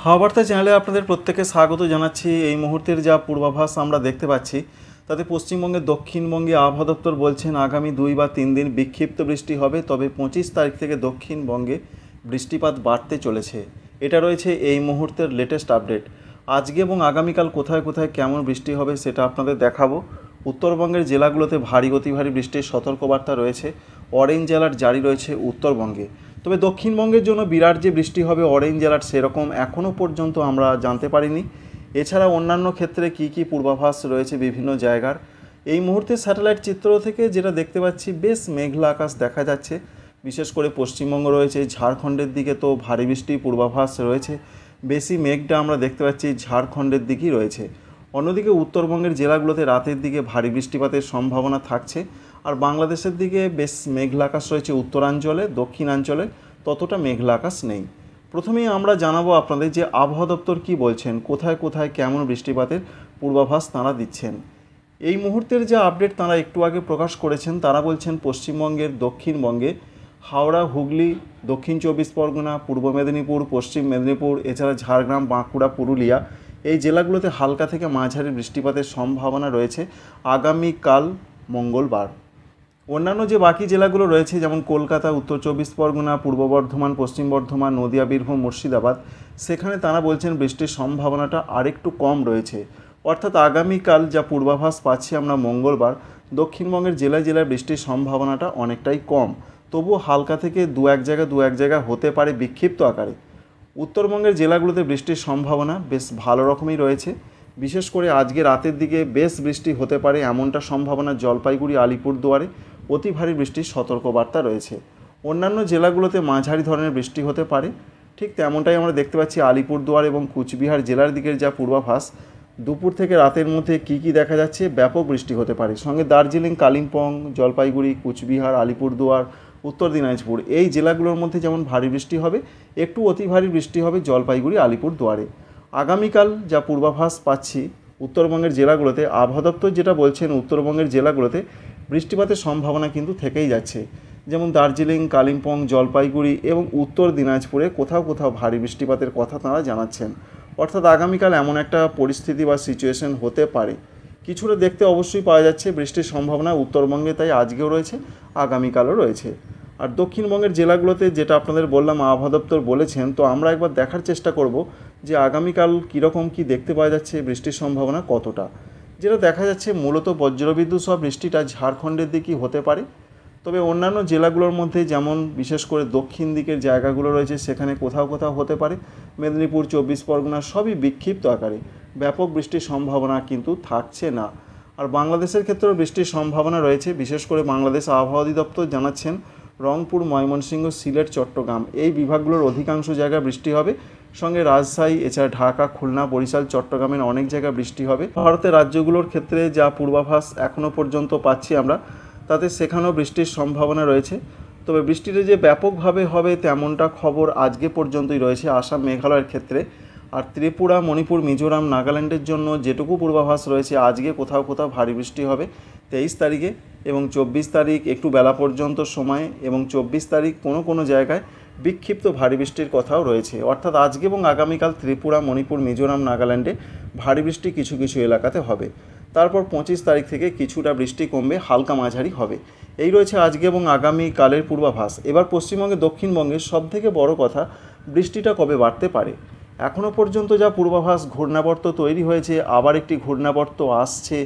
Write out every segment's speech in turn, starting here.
হাওয়া বার্তা চ্যানেলে আপনাদের প্রত্যেককে স্বাগত জানাচ্ছি। এই মুহূর্তের যা পূর্বাভাস আমরা দেখতে পাচ্ছি তাতে পশ্চিমবঙ্গের দক্ষিণবঙ্গে আবহাওয়া দপ্তর বলছেন আগামী 2 বা 3 দিন বিক্ষিপ্ত বৃষ্টি হবে, তবে 25 তারিখ থেকে দক্ষিণবঙ্গে বৃষ্টিপাত বাড়তে চলেছে। এটা রয়েছে এই মুহূর্তের লেটেস্ট আপডেট। আজকে এবং আগামীকাল কোথায় কোথায় কেমন বৃষ্টি হবে সেটা আপনাদের দেখাবো। উত্তরবঙ্গের জেলাগুলোতে ভারী অতি ভারী বৃষ্টির সতর্কবার্তা রয়েছে, অরেঞ্জ অ্যালার্ট জারি রয়েছে উত্তরবঙ্গে। তবে দক্ষিণবঙ্গের জন্য বিরাট যে বৃষ্টি হবে অরেঞ্জ অ্যালার্ট সেরকম এখনও পর্যন্ত আমরা জানতে পারিনি। এছাড়া অন্যান্য ক্ষেত্রে কি কি পূর্বাভাস রয়েছে বিভিন্ন জায়গার, এই মুহূর্তে স্যাটেলাইট চিত্র থেকে যেটা দেখতে পাচ্ছি বেশ মেঘলা আকাশ দেখা যাচ্ছে। বিশেষ করে পশ্চিমবঙ্গ রয়েছে, ঝাড়খণ্ডের দিকে তো ভারী বৃষ্টির পূর্বাভাস রয়েছে। বেশি মেঘটা আমরা দেখতে পাচ্ছি ঝাড়খণ্ডের দিকেই রয়েছে। অন্যদিকে উত্তরবঙ্গের জেলাগুলোতে রাতের দিকে ভারী বৃষ্টিপাতের সম্ভাবনা থাকছে। আর বাংলাদেশের দিকে বেশ মেঘলা আকাশ রয়েছে উত্তরাঞ্চলে, দক্ষিণাঞ্চলে ততটা মেঘলা আকাশ নেই। প্রথমেই আমরা জানাবো আপনাদের যে আবহাওয়া দপ্তর কী বলছেন, কোথায় কোথায় কেমন বৃষ্টিপাতের পূর্বাভাস তাঁরা দিচ্ছেন। এই মুহূর্তের যে আপডেট তাঁরা একটু আগে প্রকাশ করেছেন, তারা বলছেন পশ্চিমবঙ্গের দক্ষিণবঙ্গে হাওড়া, হুগলি, দক্ষিণ 24 পরগনা, পূর্ব মেদিনীপুর, পশ্চিম মেদিনীপুর, এছাড়া ঝাড়গ্রাম, বাঁকুড়া, পুরুলিয়া এই জেলাগুলোতে হালকা থেকে মাঝারি বৃষ্টিপাতের সম্ভাবনা রয়েছে আগামীকাল মঙ্গলবার। অন্যান্য যে বাকি জেলাগুলো রয়েছে যেমন কলকাতা, উত্তর 24 পরগনা, পূর্ব বর্ধমান, পশ্চিম বর্ধমান, নদিয়া, বীরভূম, মুর্শিদাবাদ, সেখানে তারা বলছেন বৃষ্টির সম্ভাবনাটা আরেকটু কম রয়েছে। অর্থাৎ আগামীকাল যা পূর্বাভাস পাচ্ছি আমরা মঙ্গলবার, দক্ষিণবঙ্গের জেলায় জেলায় বৃষ্টির সম্ভাবনাটা অনেকটাই কম, তবুও হালকা থেকে দু এক জায়গা হতে পারে বিক্ষিপ্ত আকারে। উত্তরবঙ্গের জেলাগুলোতে বৃষ্টির সম্ভাবনা বেশ ভালো রকমই রয়েছে। বিশেষ করে আজকে রাতের দিকে বেশ বৃষ্টি হতে পারে এমনটা সম্ভাবনা জলপাইগুড়ি, আলিপুরদুয়ারে অতি ভারী বৃষ্টির সতর্কবার্তা রয়েছে। অন্যান্য জেলাগুলোতে মাঝারি ধরনের বৃষ্টি হতে পারে, ঠিক তেমনটাই আমরা দেখতে পাচ্ছি আলিপুরদুয়ার এবং কুচবিহার জেলার দিকের যা পূর্বাভাস, দুপুর থেকে রাতের মধ্যে কি দেখা যাচ্ছে, ব্যাপক বৃষ্টি হতে পারে। সঙ্গে দার্জিলিং, কালিম্পং, জলপাইগুড়ি, কুচবিহার, আলিপুরদুয়ার, উত্তর দিনাজপুর এই জেলাগুলোর মধ্যে যেমন ভারী বৃষ্টি হবে, একটু অতি ভারী বৃষ্টি হবে জলপাইগুড়ি, আলিপুরদুয়ারে। আগামীকাল যা পূর্বাভাস পাচ্ছি উত্তরবঙ্গের জেলাগুলোতে, আবহাওয়া দপ্তর যেটা বলছেন উত্তরবঙ্গের জেলাগুলোতে বৃষ্টিপাতের সম্ভাবনা কিন্তু থেকেই যাচ্ছে। যেমন দার্জিলিং, কালিম্পং, জলপাইগুড়ি এবং উত্তর দিনাজপুরে কোথাও কোথাও ভারী বৃষ্টিপাতের কথা তাঁরা জানাচ্ছেন। অর্থাৎ আগামীকাল এমন একটা পরিস্থিতি বা সিচুয়েশন হতে পারে। কিছুটা দেখতে অবশ্যই পাওয়া যাচ্ছে বৃষ্টির সম্ভাবনা উত্তরবঙ্গে, তাই আজকেও রয়েছে, আগামীকালও রয়েছে। আর দক্ষিণবঙ্গের জেলাগুলোতে যেটা আপনাদের বললাম আবহাওয়া দপ্তর বলেছেন, তো আমরা একবার দেখার চেষ্টা করব যে আগামীকাল কীরকম কী দেখতে পাওয়া যাচ্ছে, বৃষ্টির সম্ভাবনা কতটা। যেটা দেখা যাচ্ছে মূলত বজ্রবিদ্যুৎ সহ বৃষ্টিটা ঝাড়খণ্ডের দিকেই হতে পারে। তবে অন্যান্য জেলাগুলোর মধ্যে যেমন বিশেষ করে দক্ষিণ দিকের জায়গাগুলো রয়েছে সেখানে কোথাও কোথাও হতে পারে। মেদিনীপুর, 24 পরগনা সবই বিক্ষিপ্ত আকারে, ব্যাপক বৃষ্টির সম্ভাবনা কিন্তু থাকছে না। আর বাংলাদেশের ক্ষেত্রেও বৃষ্টির সম্ভাবনা রয়েছে। বিশেষ করে বাংলাদেশ আবহাওয়া অধিদপ্তর জানাচ্ছেন রংপুর, ময়মনসিংহ, সিলেট, চট্টগ্রাম এই বিভাগগুলোর অধিকাংশ জায়গায় বৃষ্টি হবে। সঙ্গে রাজশাহী, এছাড়া ঢাকা, খুলনা, বরিশাল, চট্টগ্রামের অনেক জায়গায় বৃষ্টি হবে। ভারতের রাজ্যগুলোর ক্ষেত্রে যা পূর্বাভাস এখনও পর্যন্ত পাচ্ছি আমরা, তাতে সেখানেও বৃষ্টির সম্ভাবনা রয়েছে। তবে বৃষ্টিটা যে ব্যাপকভাবে হবে তেমনটা খবর আজকে পর্যন্তই রয়েছে আসাম, মেঘালয়ের ক্ষেত্রে। আর ত্রিপুরা, মণিপুর, মিজোরাম, নাগাল্যান্ডের জন্য যেটুকু পূর্বাভাস রয়েছে আজকে কোথাও কোথাও ভারী বৃষ্টি হবে 23 তারিখে এবং 24 তারিখ একটু বেলা পর্যন্ত সময়, এবং 24 তারিখ কোনো জায়গায় বিক্ষিপ্ত ভারী বৃষ্টির কথাও রয়েছে। অর্থাৎ আজকে এবং আগামীকাল ত্রিপুরা, মণিপুর, মিজোরাম, নাগাল্যান্ডে ভারী বৃষ্টি কিছু কিছু এলাকাতে হবে। তারপর 25 তারিখ থেকে কিছুটা বৃষ্টি কমবে, হালকা মাঝারি হবে। এই রয়েছে আজকে এবং আগামীকালের পূর্বাভাস। এবার পশ্চিমবঙ্গে, দক্ষিণবঙ্গের সবথেকে বড় কথা বৃষ্টিটা কবে বাড়তে পারে। এখনও পর্যন্ত যা পূর্বাভাস, ঘূর্ণাবর্ত তৈরি হয়েছে, আবার একটি ঘূর্ণাবর্ত আসছে,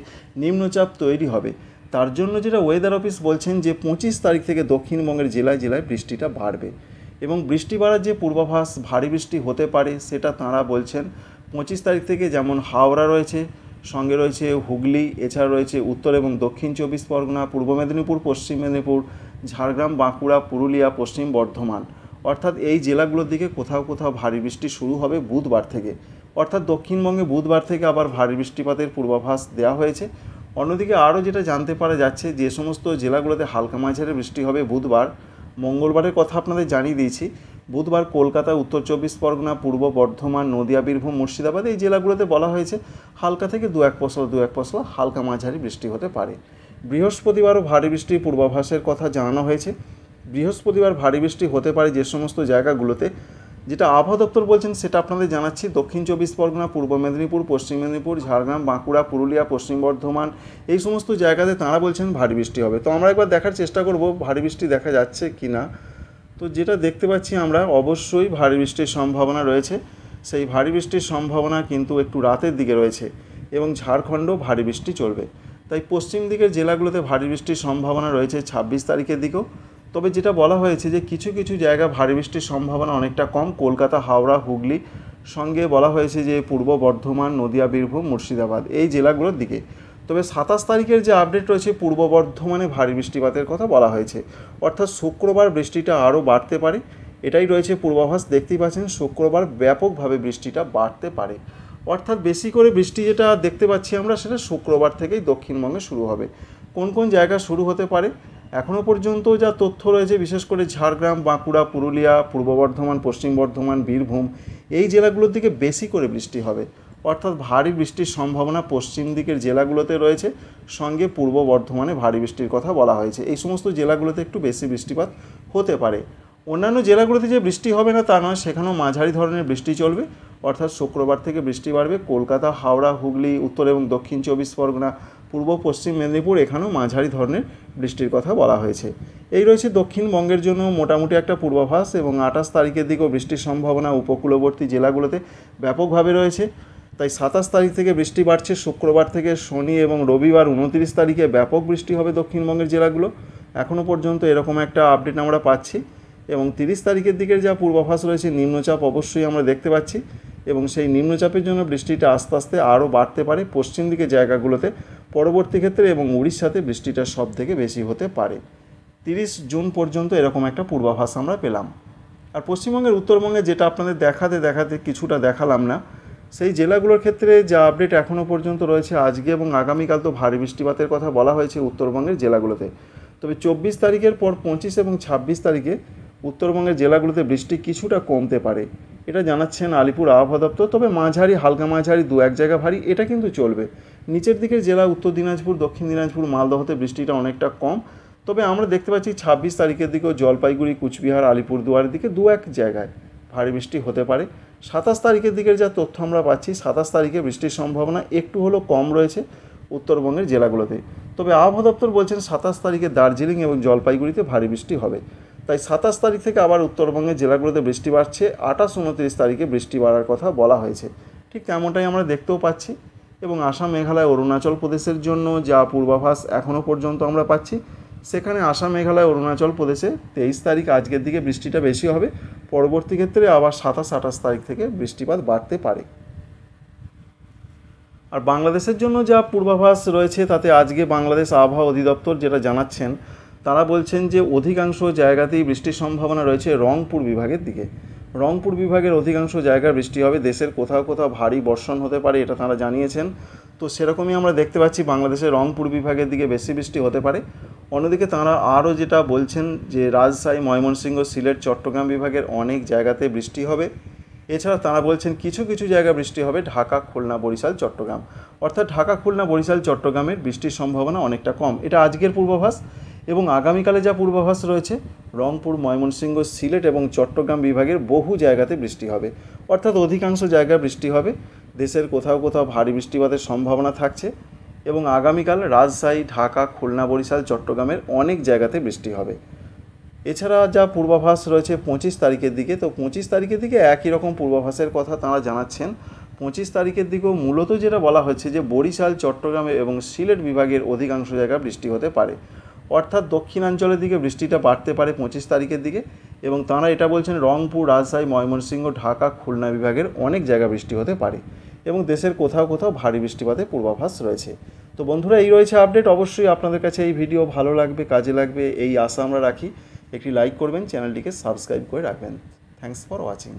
নিম্নচাপ তৈরি হবে। তার জন্য যেটা ওয়েদার অফিস বলছেন যে 25 তারিখ থেকে দক্ষিণবঙ্গের জেলায় জেলায় বৃষ্টিটা বাড়বে। এবং বৃষ্টি বাড়ার যে পূর্বাভাস, ভারী বৃষ্টি হতে পারে সেটা তাঁরা বলছেন 25 তারিখ থেকে। যেমন হাওড়া রয়েছে, সঙ্গে রয়েছে হুগলি, এছাড়া রয়েছে উত্তর এবং দক্ষিণ 24 পরগনা, পূর্ব মেদিনীপুর, পশ্চিম মেদিনীপুর, ঝাড়গ্রাম, বাঁকুড়া, পুরুলিয়া, পশ্চিম বর্ধমান। অর্থাৎ এই জেলাগুলোর দিকে কোথাও কোথাও ভারী বৃষ্টি শুরু হবে বুধবার থেকে। অর্থাৎ দক্ষিণবঙ্গে বুধবার থেকে আবার ভারী বৃষ্টিপাতের পূর্বাভাস দেওয়া হয়েছে। অন্যদিকে আরও যেটা জানতে পারা যাচ্ছে, যে সমস্ত জেলাগুলোতে হালকা মাঝারি বৃষ্টি হবে বুধবার, মঙ্গলবারের কথা আপনাদের জানিয়ে দিয়েছি। বুধবার কলকাতা, উত্তর 24 পরগনা, পূর্ব বর্ধমান, নদিয়া, বীরভূম, মুর্শিদাবাদ এই জেলাগুলোতে বলা হয়েছে হালকা থেকে দু এক পশলা হালকা মাঝারি বৃষ্টি হতে পারে। বৃহস্পতিবারও ভারী বৃষ্টির পূর্বাভাসের কথা জানানো হয়েছে। বৃহস্পতিবার ভারী বৃষ্টি হতে পারে যে সমস্ত জায়গাগুলোতে, যেটা আবহাওয়া দপ্তর বলছেন সেটা আপনাদের জানাচ্ছি। দক্ষিণ 24 পরগনা, পূর্ব মেদিনীপুর, পশ্চিম মেদিনীপুর, ঝাড়গ্রাম, বাঁকুড়া, পুরুলিয়া, পশ্চিম বর্ধমান, এই সমস্ত জায়গাতে তাঁরা বলছেন ভারী বৃষ্টি হবে। তো আমরা একবার দেখার চেষ্টা করব ভারী বৃষ্টি দেখা যাচ্ছে কি না। তো যেটা দেখতে পাচ্ছি আমরা, অবশ্যই ভারী বৃষ্টির সম্ভাবনা রয়েছে। সেই ভারী বৃষ্টির সম্ভাবনা কিন্তু একটু রাতের দিকে রয়েছে এবং ঝাড়খণ্ডও ভারী বৃষ্টি চলবে। তাই পশ্চিম দিকের জেলাগুলোতে ভারী বৃষ্টির সম্ভাবনা রয়েছে 26 তারিখের দিকেও। তবে যেটা বলা হয়েছে যে কিছু কিছু জায়গা ভারী বৃষ্টির সম্ভাবনা অনেকটা কম, কলকাতা, হাওড়া, হুগলি, সঙ্গে বলা হয়েছে যে পূর্ব বর্ধমান, নদিয়া, বীরভূম, মুর্শিদাবাদ, এই জেলাগুলোর দিকে। তবে 27 তারিখের যে আপডেট রয়েছে, পূর্ব বর্ধমানে ভারী বৃষ্টিপাতের কথা বলা হয়েছে, অর্থাৎ শুক্রবার বৃষ্টিটা আরও বাড়তে পারে, এটাই রয়েছে পূর্বাভাস। দেখতেই পাচ্ছেন শুক্রবার ব্যাপকভাবে বৃষ্টিটা বাড়তে পারে, অর্থাৎ বেশি করে বৃষ্টি যেটা দেখতে পাচ্ছি আমরা সেটা শুক্রবার থেকেই দক্ষিণবঙ্গে শুরু হবে। কোন কোন জায়গা শুরু হতে পারে এখনও পর্যন্ত যা তথ্য রয়েছে, বিশেষ করে ঝাড়গ্রাম, বাঁকুড়া, পুরুলিয়া, পূর্ব বর্ধমান, পশ্চিম বর্ধমান, বীরভূম, এই জেলাগুলোর দিকে বেশি করে বৃষ্টি হবে, অর্থাৎ ভারী বৃষ্টির সম্ভাবনা পশ্চিম দিকের জেলাগুলোতে রয়েছে, সঙ্গে পূর্ব বর্ধমানে ভারী বৃষ্টির কথা বলা হয়েছে। এই সমস্ত জেলাগুলোতে একটু বেশি বৃষ্টিপাত হতে পারে। অন্যান্য জেলাগুলোতে যে বৃষ্টি হবে না তা নয়, সেখানেও মাঝারি ধরনের বৃষ্টি চলবে, অর্থাৎ শুক্রবার থেকে বৃষ্টি বাড়বে। কলকাতা, হাওড়া, হুগলি, উত্তর এবং দক্ষিণ 24 পরগনা, পূর্ব পশ্চিম মেদিনীপুর, এখানেও মাঝারি ধরনের বৃষ্টির কথা বলা হয়েছে। এই রয়েছে দক্ষিণবঙ্গের জন্য মোটামুটি একটা পূর্বাভাস। এবং 28 তারিখের দিকেও বৃষ্টির সম্ভাবনা উপকূলবর্তী জেলাগুলোতে ব্যাপকভাবে রয়েছে। তাই 27 তারিখ থেকে বৃষ্টি বাড়ছে। শুক্রবার থেকে শনি এবং রবিবার 29 তারিখে ব্যাপক বৃষ্টি হবে দক্ষিণবঙ্গের জেলাগুলো। এখনও পর্যন্ত এরকম একটা আপডেট আমরা পাচ্ছি। এবং 30 তারিখের দিকের যা পূর্বাভাস রয়েছে, নিম্নচাপ অবশ্যই আমরা দেখতে পাচ্ছি, এবং সেই নিম্নচাপের জন্য বৃষ্টিটা আস্তে আস্তে আরও বাড়তে পারে পশ্চিম দিকে জায়গাগুলোতে পরবর্তী ক্ষেত্রে, এবং উড়িষ্যাতে বৃষ্টিটা সব থেকে বেশি হতে পারে। 30 জুন পর্যন্ত এরকম একটা পূর্বাভাস আমরা পেলাম। আর পশ্চিমবঙ্গের উত্তরবঙ্গে যেটা আপনাদের দেখাতে কিছুটা দেখালাম না, সেই জেলাগুলোর ক্ষেত্রে যা আপডেট এখনও পর্যন্ত রয়েছে, আজকে এবং আগামীকাল তো ভারী বৃষ্টিপাতের কথা বলা হয়েছে উত্তরবঙ্গের জেলাগুলোতে। তবে 24 তারিখের পর 25 এবং 26 তারিখে উত্তরবঙ্গের জেলাগুলোতে বৃষ্টি কিছুটা কমতে পারে, এটা জানাচ্ছেন আলিপুর আবহাওয়া দপ্তর। তবে মাঝারি, হালকা মাঝারি, দু এক জায়গা ভারী, এটা কিন্তু চলবে। নিচের দিকের জেলা উত্তর দিনাজপুর, দক্ষিণ দিনাজপুর, মালদহতে বৃষ্টিটা অনেকটা কম। তবে আমরা দেখতে পাচ্ছি 26 তারিখের দিকেও জলপাইগুড়ি, কুচবিহার, আলিপুরদুয়ারের দিকে দু এক জায়গায় ভারী বৃষ্টি হতে পারে। 27 তারিখের দিকের যা তথ্য আমরা পাচ্ছি, 27 তারিখে বৃষ্টির সম্ভাবনা একটু হলেও কম রয়েছে উত্তরবঙ্গের জেলাগুলোতে। তবে আবহাওয়া দপ্তর বলছেন 27 তারিখে দার্জিলিং এবং জলপাইগুড়িতে ভারী বৃষ্টি হবে। তাই 27 তারিখ থেকে আবার উত্তরবঙ্গের জেলাগুলোতে বৃষ্টি বাড়ছে। 28, 29 তারিখে বৃষ্টি বাড়ার কথা বলা হয়েছে। ঠিক তেমনটাই আমরা দেখতেও পাচ্ছি। এবং আসাম, মেঘালয়, অরুণাচল প্রদেশের জন্য যা পূর্বাভাস এখনও পর্যন্ত আমরা পাচ্ছি, সেখানে আসাম, মেঘালয়, অরুণাচল প্রদেশে 23 তারিখ আজকের দিকে বৃষ্টিটা বেশি হবে। পরবর্তী ক্ষেত্রে আবার 27, 28 তারিখ থেকে বৃষ্টিপাত বাড়তে পারে। আর বাংলাদেশের জন্য যা পূর্বাভাস রয়েছে, তাতে আজকে বাংলাদেশ আবহাওয়া অধিদপ্তর যেটা জানাচ্ছেন, তারা বলছেন যে অধিকাংশ জায়গাতেই বৃষ্টির সম্ভাবনা রয়েছে রংপুর বিভাগের দিকে। রংপুর বিভাগের অধিকাংশ জায়গায় বৃষ্টি হবে। দেশের কোথাও কোথাও ভারী বর্ষণ হতে পারে, এটা তারা জানিয়েছেন। তো সেরকমই আমরা দেখতে পাচ্ছি বাংলাদেশের রংপুর বিভাগের দিকে বেশি বৃষ্টি হতে পারে। অন্যদিকে তারা আরও যেটা বলছেন যে রাজশাহী, ময়মনসিংহ, সিলেট, চট্টগ্রাম বিভাগের অনেক জায়গাতে বৃষ্টি হবে। এছাড়া তারা বলছেন কিছু কিছু জায়গায় বৃষ্টি হবে ঢাকা, খুলনা, বরিশাল, চট্টগ্রাম। অর্থাৎ ঢাকা, খুলনা, বরিশাল, চট্টগ্রামের বৃষ্টির সম্ভাবনা অনেকটা কম। এটা আজকের পূর্বাভাস। এবং আগামীকালে যা পূর্বাভাস রয়েছে, রংপুর, ময়মনসিংহ, সিলেট এবং চট্টগ্রাম বিভাগের বহু জায়গাতে বৃষ্টি হবে, অর্থাৎ অধিকাংশ জায়গায় বৃষ্টি হবে। দেশের কোথাও কোথাও ভারী বৃষ্টিপাতের সম্ভাবনা থাকছে। এবং আগামীকাল রাজশাহী, ঢাকা, খুলনা, বরিশাল, চট্টগ্রামের অনেক জায়গাতে বৃষ্টি হবে। এছাড়া যা পূর্বাভাস রয়েছে 25 তারিখের দিকে, তো 25 তারিখের দিকে একই রকম পূর্বাভাসের কথা তারা জানাচ্ছেন। 25 তারিখের দিকেও মূলত যেটা বলা হচ্ছে যে বরিশাল, চট্টগ্রাম এবং সিলেট বিভাগের অধিকাংশ জায়গায় বৃষ্টি হতে পারে, অর্থাৎ দক্ষিণাঞ্চলের দিকে বৃষ্টিটা বাড়তে পারে 25 তারিখের দিকে। এবং তারা এটা বলছেন রংপুর, রাজশাহী, ময়মনসিংহ, ঢাকা, খুলনা বিভাগের অনেক জায়গায় বৃষ্টি হতে পারে। এবং দেশের কোথাও কোথাও ভারী বৃষ্টিপাতের পূর্বাভাস রয়েছে। তো বন্ধুরা, এই রয়েছে আপডেট। অবশ্যই আপনাদের কাছে এই ভিডিও ভালো লাগবে, কাজে লাগবে, এই আশা আমরা রাখি। একটি লাইক করবেন, চ্যানেলটিকে সাবস্ক্রাইব করে রাখবেন। Thanks for watching.